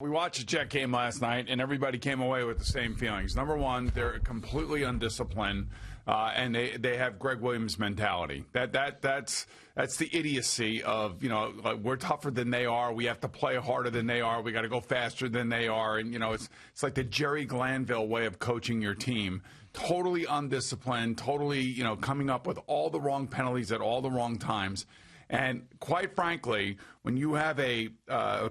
We watched the Jet game last night, and everybody came away with the same feelings. Number one, they're completely undisciplined, and they have Greg Williams mentality. That's the idiocy of, like, we're tougher than they are. We have to play harder than they are. We got to go faster than they are. And it's like the Jerry Glanville way of coaching your team. Totally undisciplined. Totally coming up with all the wrong penalties at all the wrong times. And quite frankly, when you have a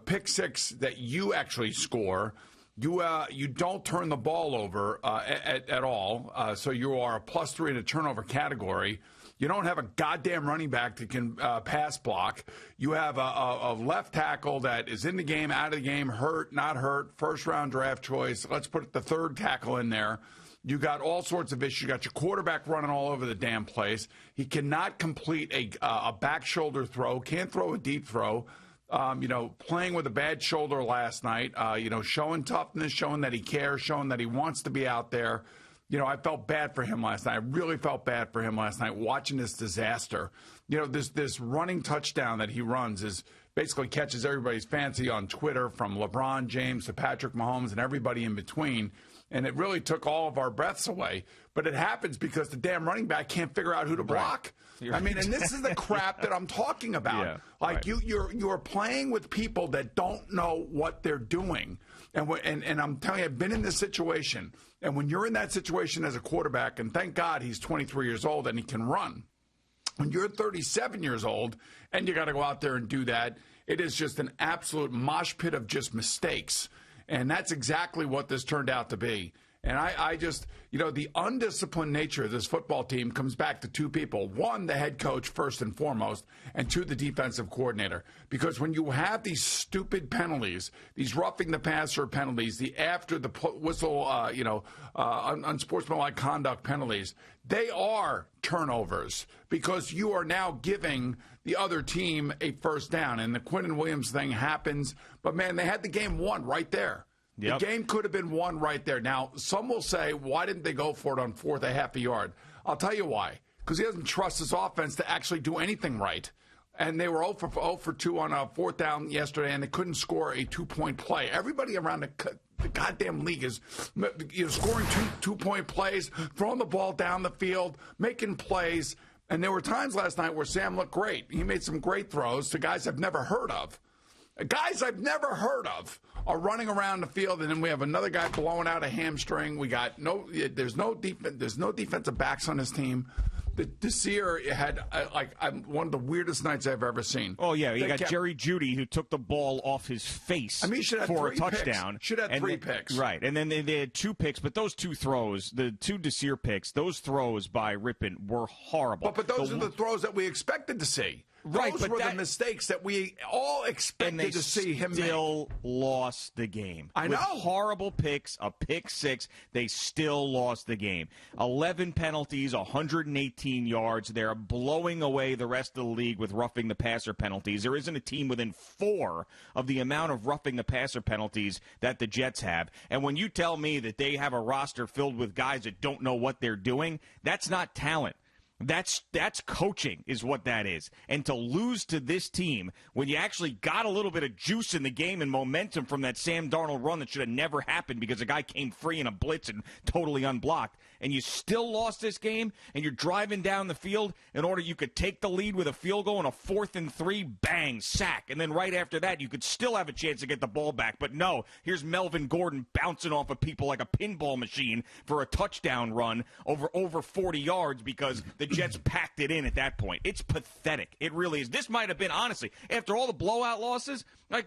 pick six that you actually score, you don't turn the ball over at all. So you are a +3 in a turnover category. You don't have a goddamn running back that can pass block. You have a left tackle that is in the game, out of the game, hurt, not hurt, first-round draft choice. Let's put the third tackle in there. You got all sorts of issues. You got your quarterback running all over the damn place. He cannot complete a back shoulder throw, can't throw a deep throw. Playing with a bad shoulder last night, showing toughness, showing that he cares, showing that he wants to be out there. I felt bad for him last night. I really felt bad for him last night watching this disaster. This running touchdown that he runs is basically catches everybody's fancy on Twitter, from LeBron James to Patrick Mahomes and everybody in between. And it really took all of our breaths away. But it happens because the damn running back can't figure out who to block. Right. I mean, and this is the crap that I'm talking about. Yeah, like, right. You're playing with people that don't know what they're doing. And I'm telling you, I've been in this situation. And when you're in that situation as a quarterback, and thank God he's 23 years old and he can run. When you're 37 years old and you got to go out there and do that, it is just an absolute mosh pit of just mistakes. And that's exactly what this turned out to be. And I just, the undisciplined nature of this football team comes back to two people. One, the head coach, first and foremost, and two, the defensive coordinator. Because when you have these stupid penalties, these roughing the passer penalties, the after the whistle, unsportsmanlike conduct penalties, they are turnovers because you are now giving the other team a first down. And the Quinnen Williams thing happens. But, man, they had the game won right there. Yep. The game could have been won right there. Now, some will say, why didn't they go for it on fourth, a half a yard? I'll tell you why. Because he doesn't trust his offense to actually do anything right. And they were 0 for 2 on a fourth down yesterday, and they couldn't score a 2-point play. Everybody around the goddamn league is scoring two-point plays, throwing the ball down the field, making plays. And there were times last night where Sam looked great. He made some great throws to guys I've never heard of. Guys I've never heard of are running around the field, and then we have another guy blowing out a hamstring. There's no defensive backs on his team. The Desir had one of the weirdest nights I've ever seen. Oh yeah, you got Jerry Jeudy who took the ball off his face. I mean, for a touchdown. Should have 3 picks. Right, and then they had 2 picks, but those 2 throws, the 2 Desir picks, those throws by Rippon were horrible. But those are the throws that we expected to see. Right, those were the mistakes that we all expected to see him make. They still lost the game. I know. With horrible picks, a pick 6, they still lost the game. 11 penalties, 118 yards. They're blowing away the rest of the league with roughing the passer penalties. There isn't a team within 4 of the amount of roughing the passer penalties that the Jets have. And when you tell me that they have a roster filled with guys that don't know what they're doing, that's not talent. That's coaching is what that is. And to lose to this team when you actually got a little bit of juice in the game and momentum from that Sam Darnold run that should have never happened because a guy came free in a blitz and totally unblocked, and you still lost this game, and you're driving down the field in order you could take the lead with a field goal and a 4th and 3, bang, sack. And then right after that, you could still have a chance to get the ball back. But no, here's Melvin Gordon bouncing off of people like a pinball machine for a touchdown run over 40 yards because the Jets packed it in at that point. It's pathetic. It really is. This might have been, honestly, after all the blowout losses,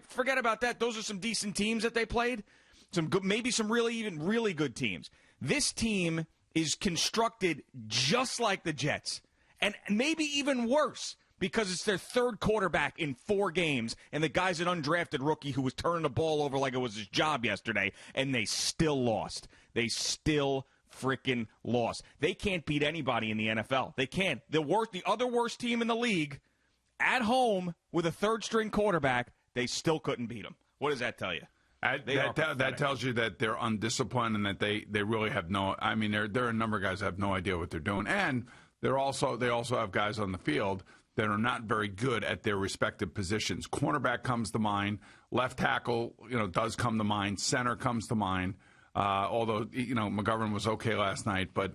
forget about that. Those are some decent teams that they played. Some good, maybe some really good teams. This team is constructed just like the Jets, and maybe even worse because it's their 3rd quarterback in 4 games, and the guy's an undrafted rookie who was turning the ball over like it was his job yesterday, and they still lost. They still freaking lost. They can't beat anybody in the NFL. They can't. The other worst team in the league, at home with a 3rd-string quarterback, they still couldn't beat them. What does that tell you? That tells you that they're undisciplined and that they really have no. I mean, there are a number of guys that have no idea what they're doing, and they also have guys on the field that are not very good at their respective positions. Cornerback comes to mind. Left tackle, does come to mind. Center comes to mind. Although, McGovern was okay last night. But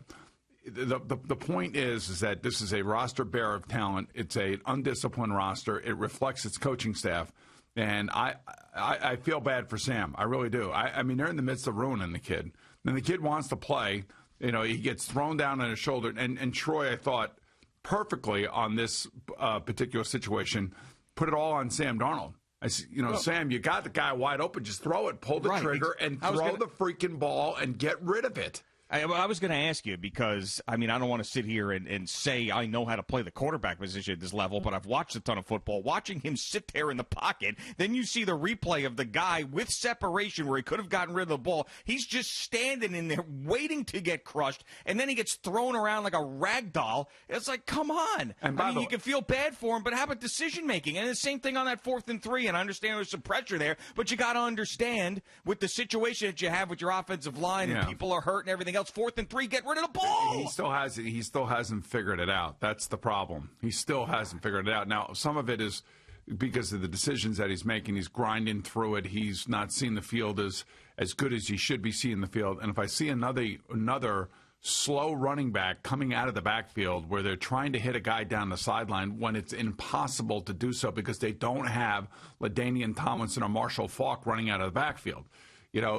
the point is that this is a roster bare of talent. It's an undisciplined roster. It reflects its coaching staff. And I feel bad for Sam. I really do. I mean, they're in the midst of ruining the kid. And the kid wants to play. He gets thrown down on his shoulder. And Troy, I thought, perfectly on this particular situation, put it all on Sam Darnold. Sam, you got the guy wide open. Just throw it, pull the trigger, and throw the freaking ball and get rid of it. I was going to ask you because, I don't want to sit here and say I know how to play the quarterback position at this level, but I've watched a ton of football. Watching him sit there in the pocket, then you see the replay of the guy with separation where he could have gotten rid of the ball. He's just standing in there waiting to get crushed, and then he gets thrown around like a rag doll. It's like, come on. And you can feel bad for him, but how about decision-making? And the same thing on that 4th and 3, and I understand there's some pressure there, but you got to understand with the situation that you have with your offensive line and people are hurt and everything else, 4th and 3, get rid of the ball. He still hasn't figured it out. That's the problem. He still hasn't figured it out. Now, some of it is because of the decisions that he's making. He's grinding through it. He's not seeing the field as good as he should be seeing the field. And if I see another slow running back coming out of the backfield where they're trying to hit a guy down the sideline when it's impossible to do so because they don't have LaDainian Tomlinson or Marshall Faulk running out of the backfield.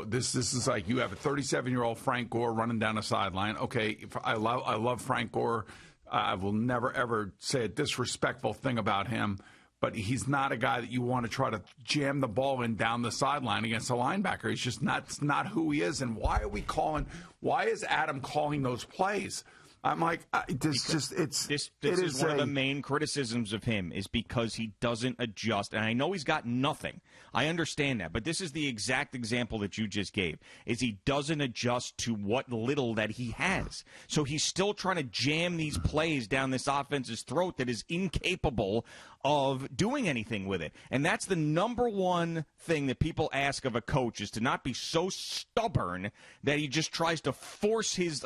This is like you have a 37-year-old Frank Gore running down the sideline. Okay, I love Frank Gore. I will never, ever say a disrespectful thing about him, but he's not a guy that you want to try to jam the ball in down the sideline against a linebacker. He's just not who he is. And why is Adam calling those plays? I'm like, this is one of the main criticisms of him is because he doesn't adjust. And I know he's got nothing. I understand that. But this is the exact example that you just gave, is he doesn't adjust to what little that he has. So he's still trying to jam these plays down this offense's throat that is incapable of doing anything with it. And that's the number one thing that people ask of a coach, is to not be so stubborn that he just tries to force his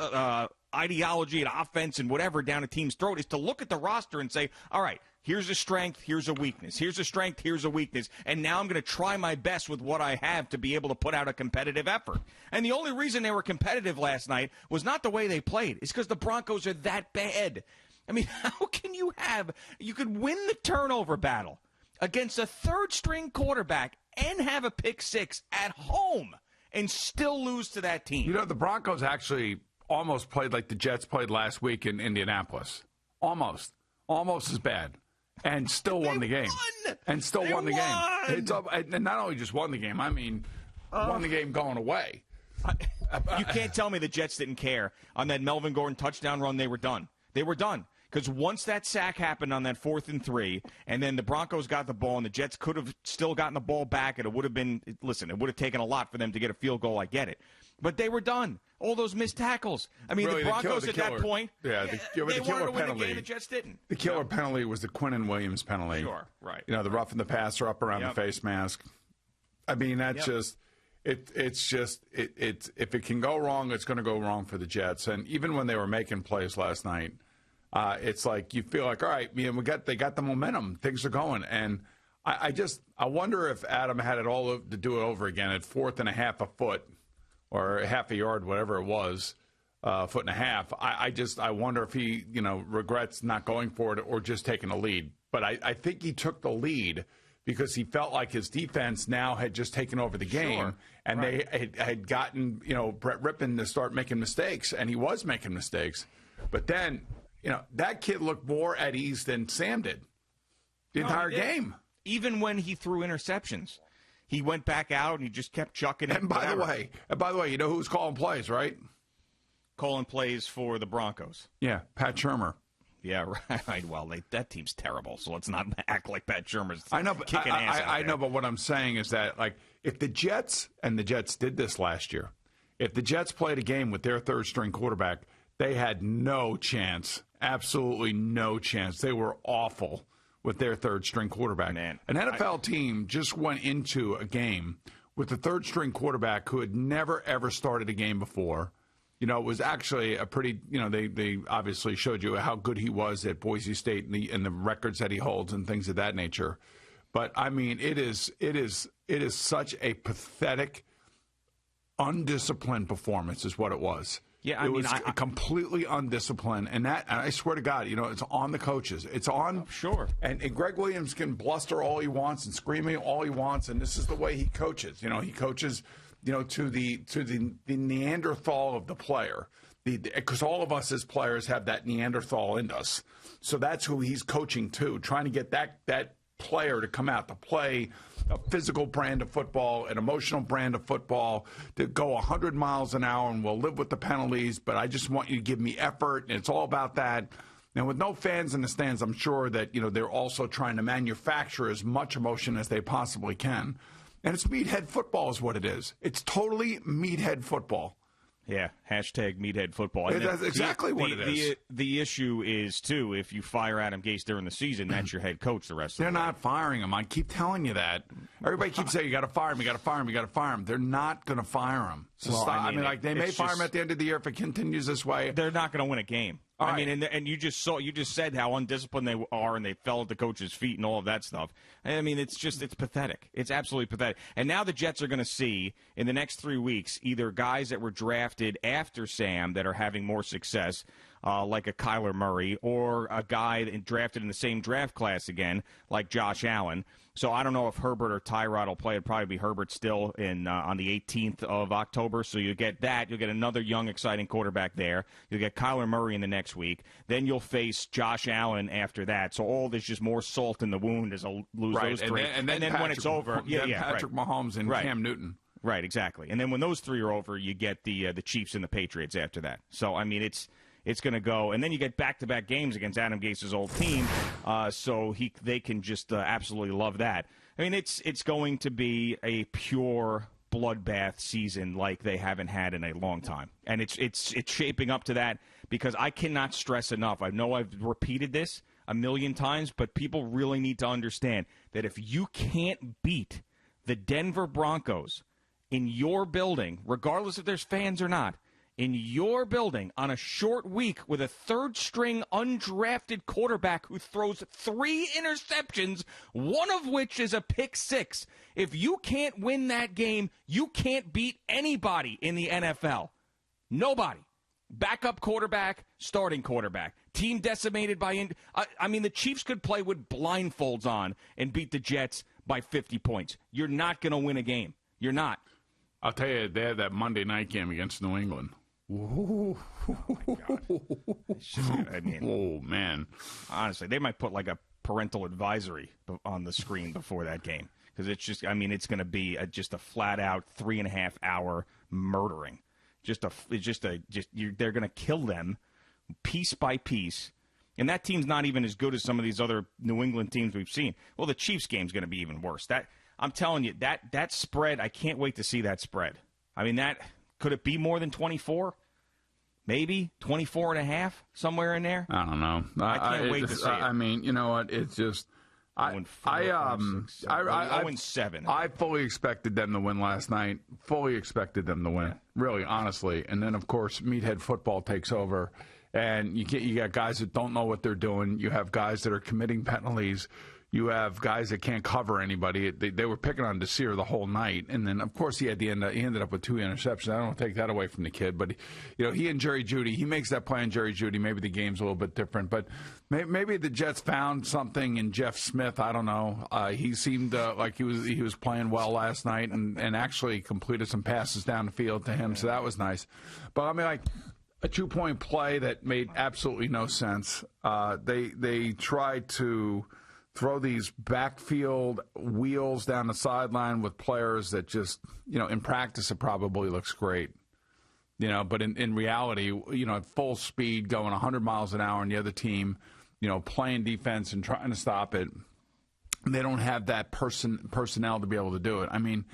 ideology and offense and whatever down a team's throat, is to look at the roster and say, all right, here's a strength, here's a weakness. Here's a strength, here's a weakness. And now I'm going to try my best with what I have to be able to put out a competitive effort. And the only reason they were competitive last night was not the way they played. It's because the Broncos are that bad. How can you could win the turnover battle against a third-string quarterback and have a pick six at home and still lose to that team? The Broncos actually almost played like the Jets played last week in Indianapolis. Almost as bad. And still won the game. And still won the game. And not only just won the game, won the game going away. You can't tell me the Jets didn't care. On that Melvin Gordon touchdown run, they were done. They were done. Because once that sack happened on that 4th and 3, and then the Broncos got the ball, and the Jets could have still gotten the ball back, and it would have taken a lot for them to get a field goal. I get it. But they were done. All those missed tackles. Really, the Broncos at that point, they wanted to win the game. The Jets didn't. The killer penalty was the Quinnen Williams penalty. Sure, right. The roughing the passer up around the face mask. Just it's just if it can go wrong, it's going to go wrong for the Jets. And even when they were making plays last night, it's like you feel like, all right, they got the momentum. Things are going. And I wonder if Adam had it all to do it over again at 4th and a half a foot or half a yard, whatever it was, foot and a half. I wonder if he, regrets not going for it or just taking a lead. But I think he took the lead because he felt like his defense now had just taken over the game. Sure. And they had gotten, Brett Rippon to start making mistakes, and he was making mistakes. But then, that kid looked more at ease than Sam did the entire game. Even when he threw interceptions, he went back out and he just kept chucking it. And by the way, you know who's calling plays, right? Calling plays for the Broncos. Yeah, Pat Shurmur. Yeah, right. Well, that team's terrible, so let's not act like Pat Shurmur's kicking ass out there. I know, but what I'm saying is that, if the Jets, and the Jets did this last year, if the Jets played a game with their third-string quarterback, they had no chance, absolutely no chance. They were awful with their third-string quarterback. Man, an NFL team just went into a game with a third-string quarterback who had never, ever started a game before. it was actually a pretty, they obviously showed you how good he was at Boise State and the records that he holds and things of that nature. But I mean, it is such a pathetic, undisciplined performance is what it was. Yeah, it was completely undisciplined, and I swear to God, it's on the coaches. It's on sure. And Greg Williams can bluster all he wants and scream all he wants, and this is the way he coaches. He coaches, to the Neanderthal of the player, because all of us as players have that Neanderthal in us. So that's who he's coaching to, trying to get that player to come out to play a physical brand of football, an emotional brand of football, to go 100 miles an hour, and we'll live with the penalties, but I just want you to give me effort, and it's all about that. And with no fans in the stands, I'm sure that, they're also trying to manufacture as much emotion as they possibly can. And it's meathead football is what it is. It's totally meathead football. Yeah, hashtag Meathead football. That's exactly what it is. The issue is, too, if you fire Adam Gase during the season, that's your head coach the rest of the They're way. not firing him. I keep telling you that. Everybody keeps saying, you got to fire him, you got to fire him, you got to fire him. They're not going to fire him. So well, stop. They may fire him at the end of the year if it continues this way. They're not going to win a game. All I right. mean, and you just said how undisciplined they are, and they fell at the coach's feet and all of that stuff. I mean, it's pathetic. It's absolutely pathetic. And now the Jets are going to see in the next 3 weeks either guys that were drafted after Sam that are having more success, like a Kyler Murray, or a guy drafted in the same draft class again, like Josh Allen. So I don't know if Herbert or Tyrod will play. It'll probably be Herbert still on the 18th of October. So you get that. You'll get another young, exciting quarterback there. You'll get Kyler Murray in the next week. Then you'll face Josh Allen after that. So all there's just more salt in the wound as I lose those three. And then when it's over, Patrick Mahomes and right. Cam Newton. Right, exactly. And then when those three are over, you get the Chiefs and the Patriots after that. So, I mean, it's going to go. And then you get back-to-back games against Adam Gase's old team, so they can just absolutely love that. I mean, it's going to be a pure bloodbath season like they haven't had in a long time. And it's shaping up to that because I cannot stress enough. I know I've repeated this a million times, but people really need to understand that if you can't beat the Denver Broncos in your building, regardless if there's fans or not, in your building on a short week with a third-string undrafted quarterback who throws 3 interceptions, one of which is a pick 6. If you can't win that game, you can't beat anybody in the NFL. Nobody. Backup quarterback, starting quarterback. Team decimated by I mean, the Chiefs could play with blindfolds on and beat the Jets by 50 points. You're not going to win a game. You're not. I'll tell you, they had that Monday night game against New England. Oh, my God. I mean, oh, man. Honestly, they might put like a parental advisory on the screen before that game because it's just, I mean, it's going to be just a flat-out 3.5-hour murdering. They're going to kill them piece by piece. And that team's not even as good as some of these other New England teams we've seen. Well, the Chiefs game's going to be even worse. I'm telling you, that spread, I can't wait to see that spread. I mean, could it be more than 24? Maybe 24.5, somewhere in there. I don't know. I can't wait to see it. I mean, you know what? It's just 0-7. I fully expected them to win last night. Fully expected them to win. Yeah. Really, honestly. And then, of course, Meathead football takes over, and you got guys that don't know what they're doing. You have guys that are committing penalties. You have guys that can't cover anybody. They were picking on Desir the whole night, and then of course he ended up with 2 interceptions. I don't take that away from the kid, but he and Jerry Jeudy, he makes that play on Jerry Jeudy. Maybe the game's a little bit different, but maybe the Jets found something in Jeff Smith. I don't know. He seemed like he was playing well last night, and actually completed some passes down the field to him, so that was nice. But I mean, like, a 2-point play that made absolutely no sense. They tried to throw these backfield wheels down the sideline with players that just, in practice it probably looks great. But in reality, at full speed, going 100 miles an hour, and the other team, playing defense and trying to stop it, they don't have that personnel to be able to do it. I mean,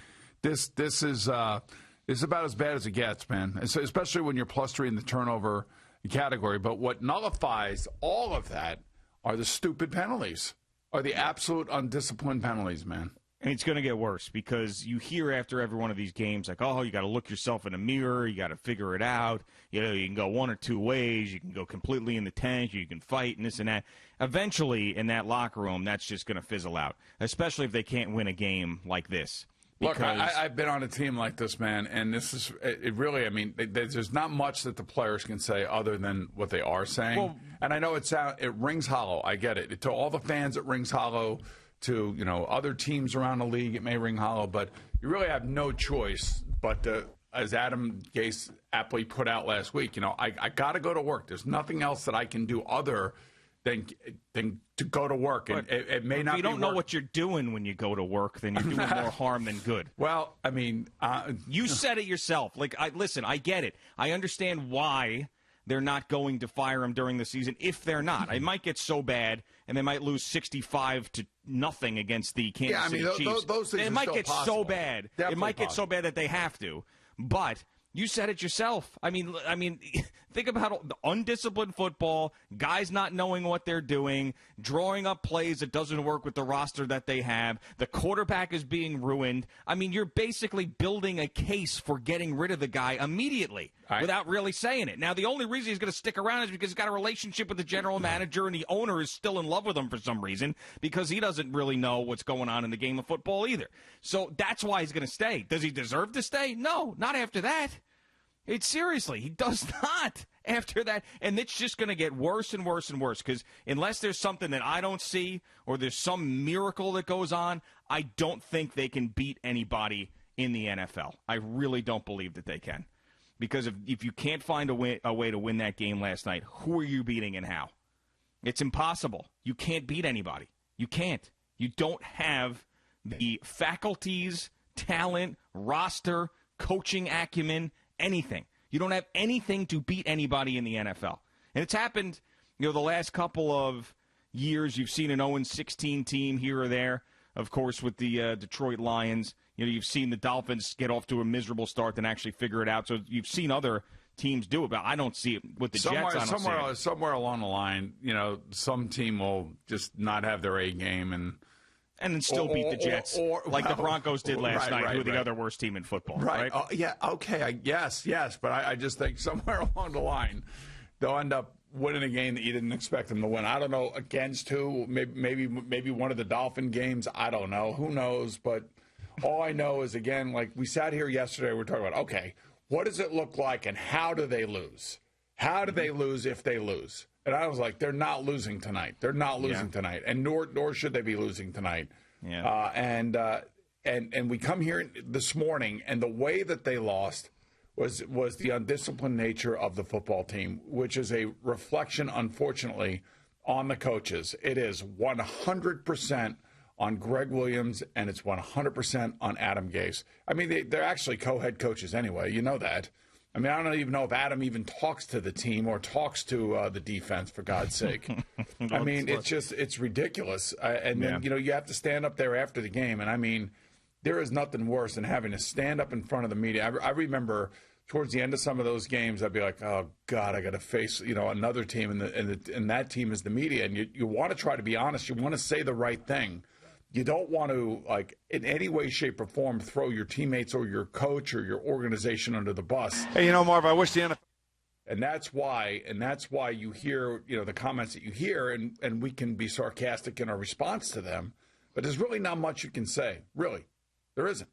this is about as bad as it gets, man, especially when you're +3 in the turnover category. But what nullifies all of that are the stupid penalties. Are the absolute undisciplined penalties, man. And it's going to get worse because you hear after every one of these games, like, oh, you got to look yourself in the mirror. You got to figure it out. You know, you can go one or two ways. You can go completely in the tank. You can fight and this and that. Eventually, in that locker room, that's just going to fizzle out, especially if they can't win a game like this. Look, I've been on a team like this, man, and this is it really, I mean, there's not much that the players can say other than what they are saying. Well, and I know it rings hollow. I get it. To all the fans, it rings hollow. To, you know, other teams around the league, it may ring hollow, but you really have no choice but to, as Adam Gase aptly put out last week, you know, I got to go to work. There's nothing else that I can do other than to go to work. And it may not be. If you don't know what you're doing when you go to work, then you're doing more harm than good. Well, I mean, you said it yourself. Like, listen, I get it. I understand why they're not going to fire him during the season if they're not. It might get so bad, and they might lose 65-0 against the Kansas City Chiefs. Those things it might get possible. so bad. Definitely it might possible. get so bad that they have to. But you said it yourself. I mean, think about undisciplined football, guys not knowing what they're doing, drawing up plays that doesn't work with the roster that they have. The quarterback is being ruined. I mean, you're basically building a case for getting rid of the guy immediately without really saying it. Now, the only reason he's going to stick around is because he's got a relationship with the general manager, and the owner is still in love with him for some reason because he doesn't really know what's going on in the game of football either. So that's why he's going to stay. Does he deserve to stay? No, not after that. Seriously, he does not after that. And it's just going to get worse and worse and worse because unless there's something that I don't see or there's some miracle that goes on, I don't think they can beat anybody in the NFL. I really don't believe that they can. Because if you can't find a way to win that game last night, who are you beating and how? It's impossible. You can't beat anybody. You can't. You don't have the faculties, talent, roster, coaching acumen, anything. You don't have anything to beat anybody in the NFL. And it's happened, the last couple of years. You've seen an 0-16 team here or there, of course, with the Detroit Lions. You've seen the Dolphins get off to a miserable start and actually figure it out. So you've seen other teams do it, but I don't see it with the Jets. Somewhere along the line, some team will just not have their A game and then still beat the Jets, the Broncos did last night, who are the other worst team in football. Right? Yeah, okay, yes, but I just think somewhere along the line they'll end up winning a game that you didn't expect them to win. I don't know against who, maybe one of the Dolphin games. I don't know. Who knows? But all I know is, again, like we sat here yesterday, we were talking about, okay, what does it look like and how do they lose? How do they lose if they lose? And I was like, they're not losing tonight. They're not losing tonight, and nor should they be losing tonight. Yeah. And we come here this morning, and the way that they lost was the undisciplined nature of the football team, which is a reflection, unfortunately, on the coaches. It is 100% on Greg Williams, and it's 100% on Adam Gase. I mean, they're actually co-head coaches anyway. You know that. I mean, I don't even know if Adam even talks to the team or talks to the defense, for God's sake. I mean, it's ridiculous. And then, you have to stand up there after the game. And, I mean, there is nothing worse than having to stand up in front of the media. I remember towards the end of some of those games, I'd be like, oh, God, I got to face, another team, and that team is the media. And you want to try to be honest. You want to say the right thing. You don't want to, in any way, shape, or form, throw your teammates or your coach or your organization under the bus. Hey, Marv, I wish the NFL. And that's why you hear, the comments that you hear, and we can be sarcastic in our response to them. But there's really not much you can say. Really. There isn't.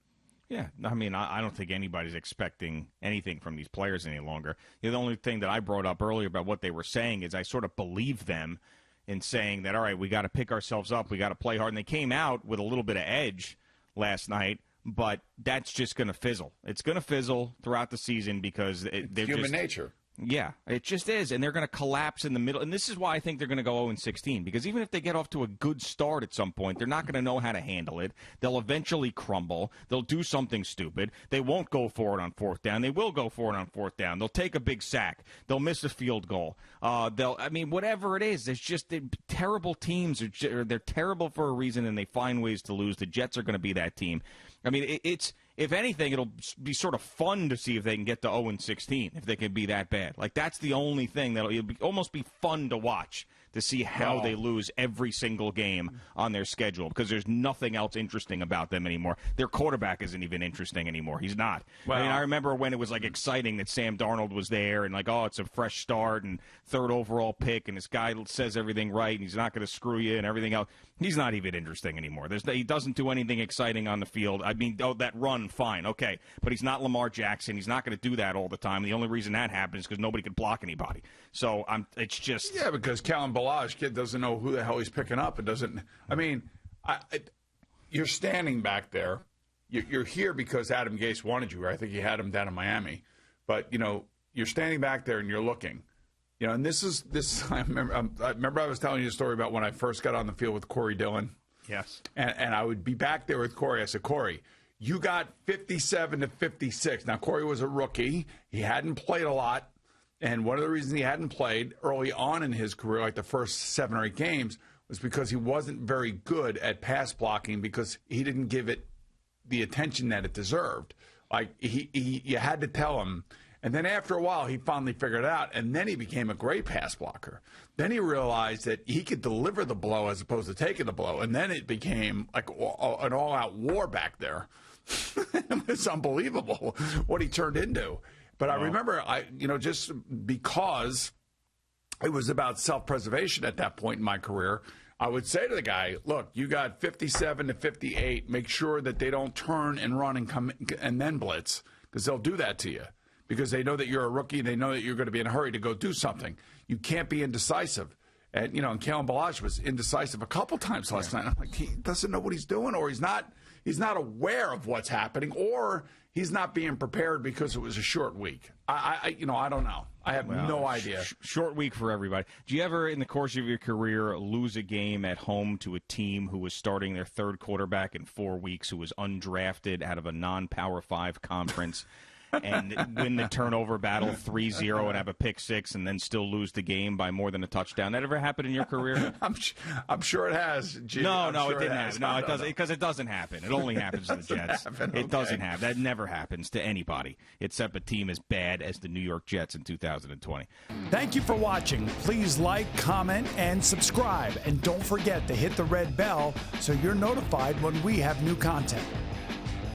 Yeah. I mean, I don't think anybody's expecting anything from these players any longer. The only thing that I brought up earlier about what they were saying is I sort of believe them in saying that, all right, we got to pick ourselves up, we got to play hard. And they came out with a little bit of edge last night, but that's just going to fizzle. It's going to fizzle throughout the season because they're human nature. Yeah, it just is, and they're going to collapse in the middle. And this is why I think they're going to go 0-16, because even if they get off to a good start at some point, they're not going to know how to handle it. They'll eventually crumble. They'll do something stupid. They won't go for it on fourth down. They will go for it on fourth down. They'll take a big sack. They'll miss a field goal. Whatever it is, it's just terrible teams. They're terrible for a reason, and they find ways to lose. The Jets are going to be that team. I mean, it's if anything, it'll be sort of fun to see if they can get to 0-16, if they can be that bad. Like, that's the only thing that'll almost be fun to watch, to see how they lose every single game on their schedule, because there's nothing else interesting about them anymore. Their quarterback isn't even interesting anymore. He's not. Well, I mean, I remember when it was like exciting that Sam Darnold was there and like, oh, it's a fresh start and third overall pick and this guy says everything right and he's not going to screw you and everything else. He's not even interesting anymore. He doesn't do anything exciting on the field. I mean, that run, fine, okay, but he's not Lamar Jackson. He's not going to do that all the time. The only reason that happens is because nobody could block anybody. So it's just because Kalen Balazs kid doesn't know who the hell he's picking up. It doesn't. I mean, you're standing back there. You're here because Adam Gase wanted you. Right? I think he had him down in Miami, but you're standing back there and you're looking. And this. I remember I was telling you a story about when I first got on the field with Corey Dillon. Yes. And I would be back there with Corey. I said, Corey, you got 57 to 56. Now, Corey was a rookie. He hadn't played a lot. And one of the reasons he hadn't played early on in his career, like the first 7 or 8 games, was because he wasn't very good at pass blocking because he didn't give it the attention that it deserved. Like, you had to tell him. And then after a while, he finally figured it out, and then he became a great pass blocker. Then he realized that he could deliver the blow as opposed to taking the blow, and then it became like an all-out war back there. It's unbelievable what he turned into. But I remember, just because it was about self-preservation at that point in my career, I would say to the guy, look, you got 57 to 58. Make sure that they don't turn and run and come and then blitz, because they'll do that to you. Because they know that you're a rookie, they know that you're going to be in a hurry to go do something. You can't be indecisive. And, and Kalen Balazs was indecisive a couple times last night. I'm like, he doesn't know what he's doing, or he's not aware of what's happening, or he's not being prepared because it was a short week. I don't know. I have no idea. Short week for everybody. Do you ever, in the course of your career, lose a game at home to a team who was starting their third quarterback in 4 weeks, who was undrafted out of a non-Power 5 conference, and win the turnover battle 3-0 and have a pick six and then still lose the game by more than a touchdown? That ever happened in your career? I'm sure it has. Gee, no, it didn't happen. No, it doesn't, because it doesn't happen. It only happens to the Jets. It doesn't happen. That never happens to anybody except a team as bad as the New York Jets in 2020. Thank you for watching. Please like, comment, and subscribe. And don't forget to hit the red bell so you're notified when we have new content.